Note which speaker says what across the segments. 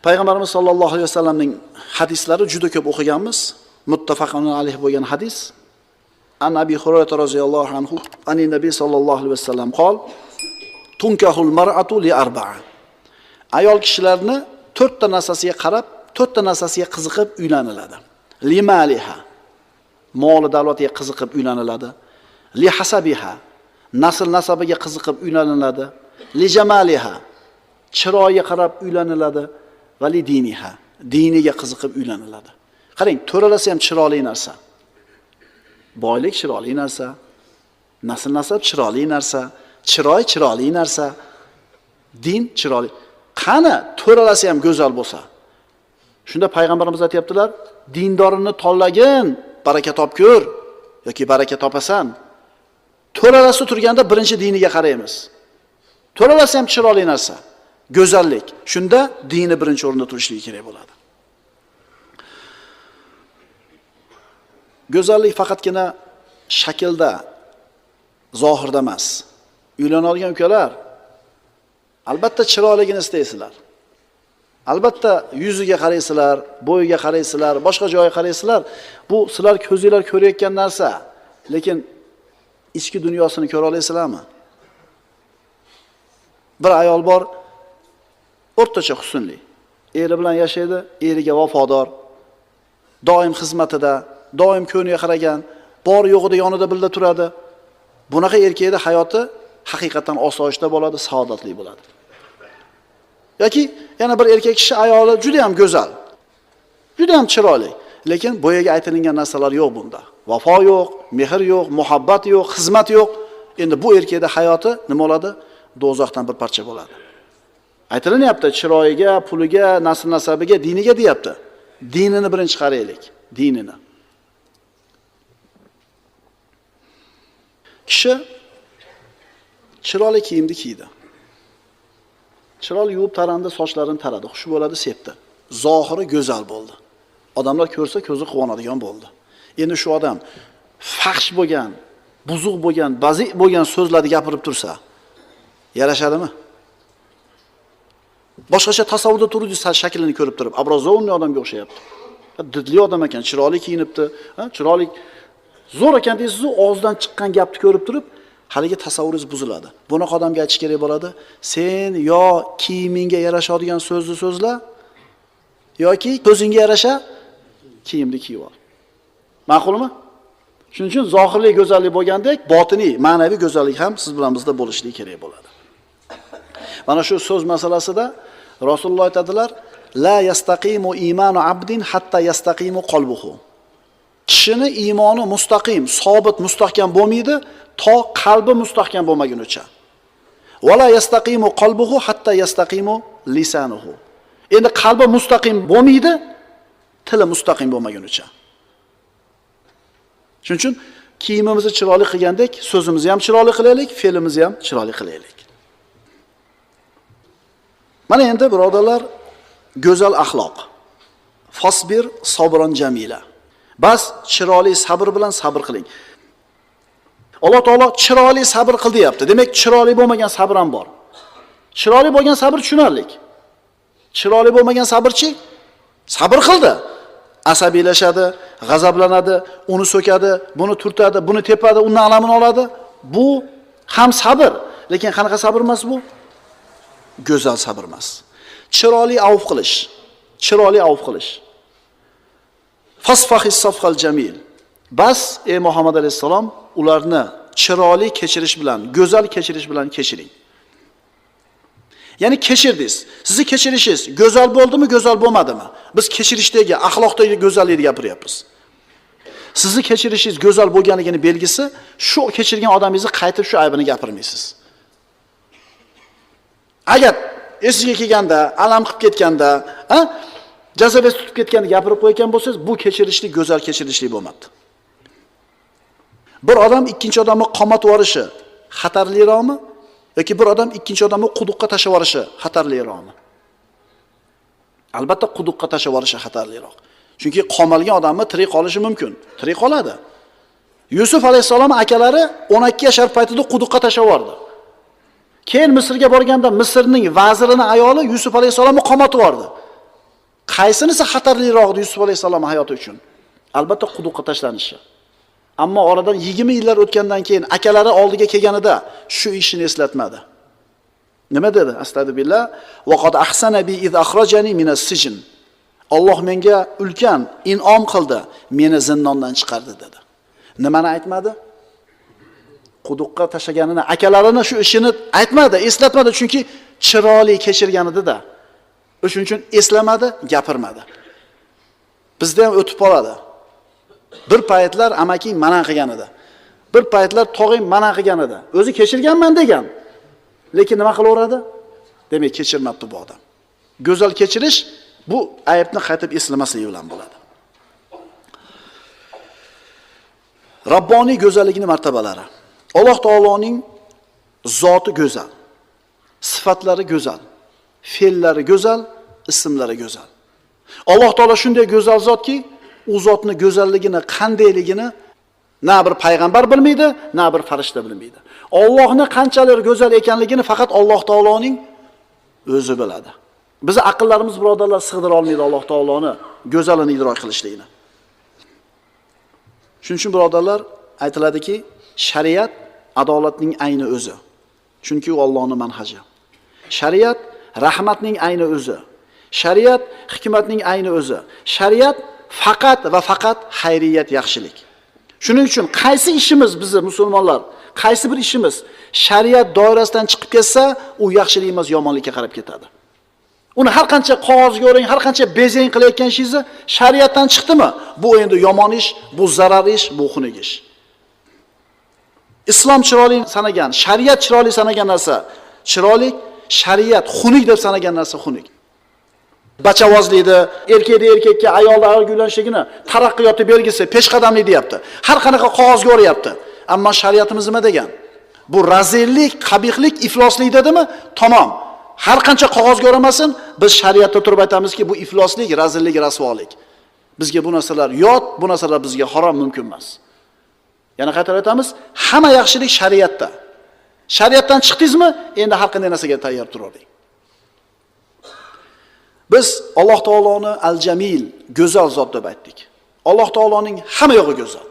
Speaker 1: Payg'ambarimiz sollallohu alayhi vasallamning hadislari juda ko'p o'qiganmiz. Muttafaqun alayh bo'lgan hadis. An Abi Hurayra roziyallohu anhu, ani Nabiy sollallohu alayhi vasallam qol: "Tunkahul mar'atu li arba'a." Ayol kishilarni 4 ta narsasiga qarab, 4 ta narsasiga qiziqib uylaniladi. Limaliha, mol davlatiga qiziqib uylaniladi. Li hasabiha, nasl nasabiga qiziqib uylaniladi. Li jamaliha, chiroyiga qarab uylaniladi. Va li diniha, diniga qiziqib uylaniladi. Qarang, to'ralasi ham chiroyli narsa. Boylik chiroyli narsa, nasl nasab chiroyli narsa, chiroyli narsa, din chiroyli. Qani to'ralasi ham go'zal bo'lsa. Shunda payg'ambarimiz aytibdilar, dindorini tanlagin, baraka topkur yoki baraka topasan. To'ralasi turganda birinchi diniga qaraymiz. To'ralasi ham chiroyli narsa, go'zallik. Shunda dini birinchi o'rinda turishligi kerak bo'ladi. Go'zallik faqatgina shaklda, zohirda emas. Uylanadigan ukalar, albatta chiroyligini istaysizlar. Albatta yuziga qaraysizlar, bo'yiga qaraysizlar, boshqa joyga qaraysizlar. Bu sizlar ko'zinglar ko'rayotgan narsa, lekin ichki dunyosini ko'ra olasizlarmi? Bir ayol bor, o'rtacha husnli. Eri bilan yashaydi, eriga vafodor, doim xizmatida, doim ko'niga qaragan, bor yo'g'ida yonida birga turadi. Bunaqa erkakning hayoti haqiqatan osoyishta bo'ladi, saodatli bo'ladi. Yoki yana bir erkak kishi ayoli juda ham go'zal, juda ham chiroyli, lekin boyaga aytilgan narsalar yo'q bunda. Vafo yo'q, mehr yo'q, muhabbat yo'q, xizmat yo'q. Endi bu erkakning hayoti nima bo'ladi? Do'zaxdan bir parcha bo'ladi. Aytilinyapti, chiroyiga, puliga, nasl nasabiga, diniga deyapti. Dinini birinchi qaraylik, dinini. Kishi chiroyli kiyimni kiydi. Chiroyli yuvib tarandi, sochlarini taradi, xush bo'ladi, sepdi. Zohiri go'zal bo'ldi. Odamlar ko'rsa ko'zi quvonadigan bo'ldi. Endi shu odam faxsh bo'lgan, buzuq bo'lgan, bazi bo'lgan so'zlarni gapirib tursa, yarashadimi? Boshqacha tasavvurda turuvchi shaklini ko'rib turib, obrazovni odamga o'xshayapti. Didli odam ekan, chiroyli kiyinibdi, chiroyli zo'r ekan deysiz, og'zidan chiqqan gapni ko'rib turib, haligi tasavvuringiz buziladi. Bunaqa odamga aytish kerak bo'ladi, sen yo kiyimingga yarashadigan so'zni so'zla, yoki ko'zingga yarasha kiyimni kiyib ol. Ma'qulmi? Shuning uchun zohirli go'zallik bo'lgandek, botiniy, ma'naviy go'zallik ham siz bilan bizda bo'lishligi kerak bo'ladi. Mana shu so'z masalasida Rasululloh aytadilar, la yastaqimu imanu abdin hatta yastaqimu qalbuhu. Kishini iymoni mustaqim, sobit, mustahkam bo'lmaydi, to qalbi mustahkam bo'lmagunicha. Wala yastaqimu qalbuhu hatta yastaqimu lisanuhu. Endi qalbi mustaqim bo'lmaydi, tili mustaqim bo'lmagunicha. Shuning uchun kiyimimizni chiroyli qilgandek, so'zimizni ham chiroyli qilaylik, fe'limizni ham chiroyli qilaylik. Mana endi birodarlar, go'zal axloq. Fasbir sabron jamila. Bas chiroyli sabr bilan sabr qiling. Alloh taolo chiroyli sabr qil deyapti. Demak, chiroyli bo'lmagan sabr ham bor. Chiroyli bo'lgan sabr tushunarlik. Chiroyli bo'lmagan sabrchi sabr qildi. Asabiylashadi, g'azablanadi, uni so'kadi, buni turtadi, buni tepadi, undan alamini oladi. Bu ham sabr, lekin qanaqa sabr emas bu? Go'zal sabr emas. Chiroyli avf qilish. Chiroyli avf qilish. Fasfahis safhal jamil. Bas ey Muhammad alayhisalom, ularni chiroyli kechirish bilan, go'zal kechirish bilan kechiring. Ya'ni kechirdingiz. Sizni kechirishingiz go'zal bo'ldimi, go'zal bo'lmadimi? Biz kechirishdagi, axloqdagi go'zallikni gapiryapmiz. Sizni kechirishingiz go'zal bo'lganligini belgisi, shu kechirgan odamingizni qaytib shu aybini gapirmaysiz. Agar esiga kelganda, alam qilib ketganda, jazabasi tutib ketganda gapirib qo'ygan bo'lsangiz, bu kechirishlik go'zal kechirishlik bo'lmadi. Bir odam ikkinchi odamni qomatib yuborishi xatarliroqmi yoki bir odam ikkinchi odamni quduqqa tashlab yuborishi xatarliroqmi? Albatta quduqqa tashlab yuborishi xatarliroq. Chunki qamalgan odamni tirik qolishi mumkin. Tirik qoladi. Yusuf alayhisalom akalari 12 yashar paytida quduqqa tashlab yubordi. Keyin Misrga borganda Misrning vazirining ayoli Yusuf alayhisalomni qamatib yubordi. Qaysinisi xatarliroq Yusuf alayhisalom hayoti uchun? Albatta quduqqa tashlanishi. Ammo oradan 20 yillar o'tgandan keyin akalari oldiga kelganida shu ishini eslatmadi. Nima dedi? Astagfirullah. Va qad ahsana bi iz akhrajani minas sijn. Alloh menga ulkan in'om qildi, meni zindondan chiqardi dedi. Nimani aytmadi? Quduqqa tashlaganini, akalarini shu ishini aytmadi, eslatmadi, chunki chiroyli kechirgan edi-da. O'shuning uchun eslamadi, gapirmadi. Bizda ham o'tib qoladi. Bir paytlar amaking mana qilgan edi. Bir paytlar tog'ing mana qilgan edi. O'zi kechirganman degan. Lekin nima qilaveradi? Demak, kechirmabdi bu odam. Go'zal kechirish bu aybni qaytib eslamaslik bilan bo'ladi. Robboniy go'zalligining martabalari. Alloh taoloning zoti go'zal, sifatlari go'zal, fe'llari go'zal, ismlari go'zal. Alloh taolo shunday go'zal zotki, u zotning go'zalligini, qandayligini na bir payg'ambar bilmaydi, na bir farishta bilmaydi. Allohning qanchalik go'zal ekanligini faqat Alloh taoloning o'zi biladi. Bizi aqllarimiz birodarlar sig'dira olmaydi Alloh taoloni go'zalini idrok qilishligini. Shuning uchun birodarlar aytiladiki, shariat adolatning ayni o'zi. Chunki u Allohning manhaji. Shariat rahmatning ayni o'zi. Shariat hikmatning ayni o'zi. Shariat faqat va faqat xayriyat, yaxshilik. Shuning uchun qaysi ishimiz bizni musulmonlar, qaysi bir ishimiz shariat doirasidan chiqib ketsa, u yaxshilik emas, yomonlikka qarab ketadi. Uni har qancha qog'ozga o'ring, har qancha bezang qilayotgan ishingizni shariatdan chiqdimi? Bu endi yomon ish, bu zarar ish, bu xunuk ish. Islom chiroyli sanagan, shariat chiroyli sanagan narsa chiroyli, shariat xunuk deb sanagan narsa xunuk. Bachavozlikda erkakda erkakka, ayolda ayolga uylanishligini taraqqiyoti belgisi, peshqadamlik deyapti. Har qanaqa qog'ozga o'rayapti. Ammo shariatimiz nima degan? Bu razillik, qabihlik, ifloslik dedimi? Tamom. Har qancha qog'ozga o'ramasin, biz shariatda turib aytamizki, bu ifloslik, razillik, rasvolik. Bizga bu narsalar yot, bu narsalar bizga harom, mumkin emas. Yana qaytarib aytamiz, hamma yaxshilik shariatda. Shariatdan chiqdingizmi, endi har qanday narsaga tayyor turavering. Biz Alloh taoloni al-Jamil, go'zal zot deb aytdik. Alloh taoloning hamma yo'g'i go'zal.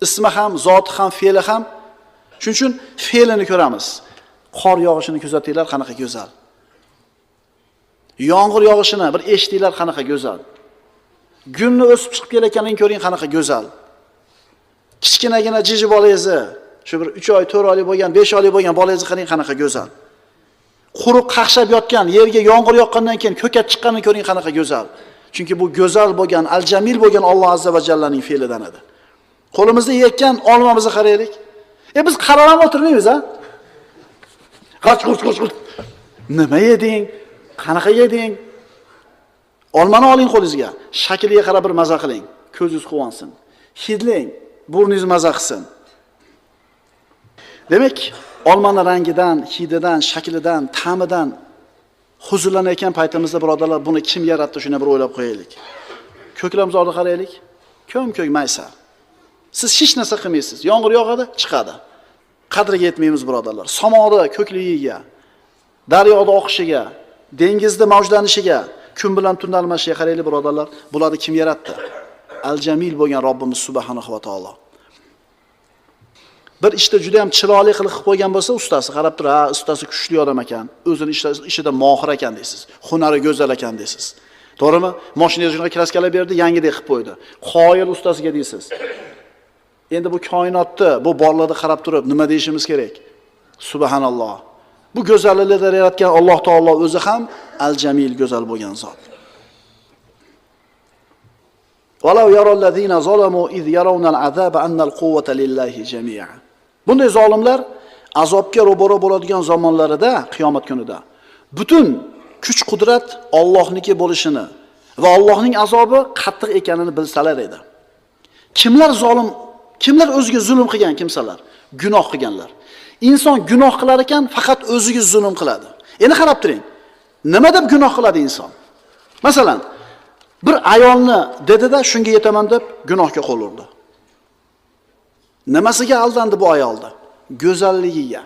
Speaker 1: Ismi ham, zoti ham, fe'li ham. Shuning uchun fe'lini ko'ramiz. Qor yog'ishini kuzatinglar, qanaqa go'zal. Yomg'ir yog'ishini bir eshitinglar, qanaqa go'zal. Gulni o'sib chiqib kelayotganini ko'ring, qanaqa go'zal. Kichkinagina jiji bolangizni, shu bir 3 oy, 4 oylik bo'lgan, 5 oylik bo'lgan bolangizni qarang, qanaqa go'zal. Quruq qaqshab yotgan, yerga yomg'ir yoqqandan keyin ko'kat chiqqanini ko'ring, qanaqa go'zal. Chunki bu go'zal bo'lgan, al-Jamil bo'lgan Alloh azza va jallaning fe'lidan edi. Qo'limizda yekkan olmamizni qaraylik. Biz qarab o'tirmaymiz, ha? Qoch. Nima yeding? Qanaqa yeding? Olmani oling qo'lingizga. Shakliga qarab bir maza qiling. Ko'zingiz quvonsin. Hidlang, burningiz maza qilsin. Demak, olmaning rangidan, hididan, shaklidan, ta'midan huzurlanayotgan paytimizda birodarlar, buni kim yaratdi, shuni bir o'ylab qo'yaylik. Ko'klamzorni qaraylik. Ko'm-ko'k maysa. Siz hech narsa qilmaysiz. Yomg'ir yog'adi, chiqadi. Qadriga yetmaymiz birodarlar. Samoda ko'kligiga, daryoda oqishiga, dengizda mavjlanishiga, kun bilan tun almashishiga qaraylik birodarlar. Bularni kim yaratdi? Al-Jamil bo'lgan Robbimiz subhanahu va taolo. Bir ishda juda ham chiroyli qilib qo'ygan bo'lsa, ustasi qarab turib, ha, ustasi kuchli odam ekan, o'zini ishida mohir ekan deysiz. Hunari go'zal ekan deysiz. To'g'rimi? Mashinangizga kraskalar berdi, yangidek qilib qo'ydi. Qoyil ustasiga deysiz. Endi bu koinotda, bu borlarga qarab turib nima deyishimiz kerak? Subhanalloh. Bu go'zalliklarni yaratgan Alloh taolo o'zi ham al-Jamil, go'zal bo'lgan zot. Walau yarallazina zalamu iz yarawna al-azaba anna al-quwwata lillahi jami'a. Bunday zolimlar azobga ro'baro bo'ladigan zamonlarida, qiyomat kunida butun kuch qudrat Allohniki bo'lishini va Allohning azobi qattiq ekanini bilsalar edi. Kimlar zolim, kimlar o'ziga zulm qilgan kimsalar, gunoh qilganlar. Inson gunoh qilar ekan, faqat o'ziga zulm qiladi. Endi qarab turing. Nima deb gunoh qiladi inson? Masalan, bir ayolni dedida shunga yetaman deb gunohga qo'l urdi. Nimasiga aldandi bu ayolda? Go'zalligiga.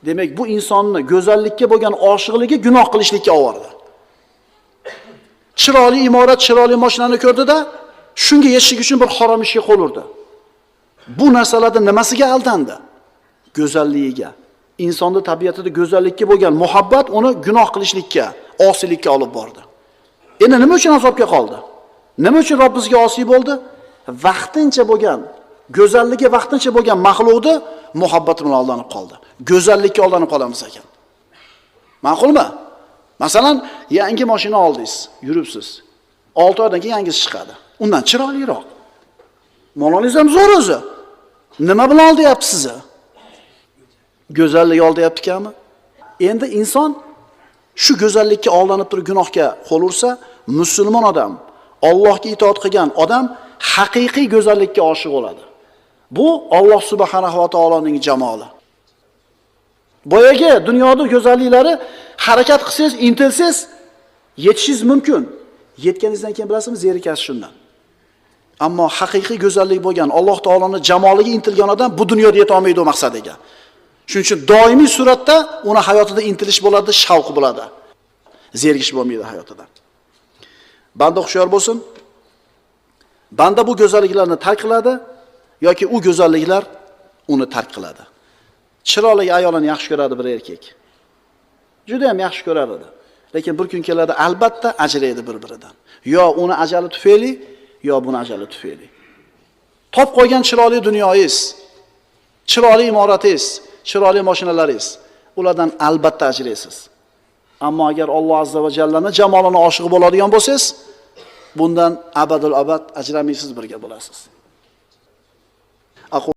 Speaker 1: Demak, bu insonni go'zallikka bo'lgan oshiqligi gunoh qilishlikka oldi. chiroyli imorat, chiroyli mashinani ko'rdi-da, shunga yetishlik uchun bir harom ishga qo'l urdi. Bu narsalarning nimasiga aldandi? Go'zalligiga. Insonning tabiatida go'zallikka bo'lgan muhabbat uni gunoh qilishlikka, osiylikka olib bordi. Endi nima uchun azobga qoldi? Nima uchun Robbimizga osiy bo'ldi? Vaqtincha bo'lgan, go'zalligi vaqtincha bo'lgan maxluqni muhabbati bilan aldanib qoldi. Go'zallikka aldanib qolamiz ekan. Ma'qulmi? Masalan, yangi mashina oldingiz, yuribsiz. 6 oydan keyin yangisi chiqadi. Undan chiroyliroq. Molingiz ham zo'r o'zi. Nima bilan oldayapti sizni? Go'zallik oldayapti-kami? Endi inson shu go'zallikka aldanib turib gunohga qo'l ursa, musulmon odam, Allohga itoat qilgan odam haqiqiy go'zallikka oshiq bo'ladi. Bu Alloh subhanahu va taoloning jamoli. Boyagi dunyoda go'zalliklari harakat qilsangiz, intilsangiz yetishingiz mumkin. Yetganingizdan keyin bilasizmi, zerikasiz shundan. Ammo haqiqiy go'zallik bo'lgan Alloh taoloning jamoliga intilgan odam bu dunyoda yeta olmaydi o maqsadiga. Shuning uchun doimiy suratda uni hayotida intilish bo'ladi, shavq bo'ladi. Zerikish bo'lmaydi hayotida. Banda hushyor bo'lsin. Banda bu go'zalliklarni tark qiladi yoki u go'zalliklar uni tark qiladi. Chiroyli ayolni yaxshi ko'radi bir erkak. Juda ham yaxshi ko'rar edi. Lekin bir kun keladi, albatta ajraydi bir-biridan. Yo uni ajali tufayli, yo buni ajali tufayli. Top qo'ygan chiroyli dunyoyingiz, chiroyli imoratingiz, chiroyli mashinalaringiz, ulardan albatta ajraysiz. Ammo agar Alloh azza va jallaning jamolini oshiq bo'ladigan bo'lsangiz, bundan abadul abad ajramaysiz, birga bo'lasiz.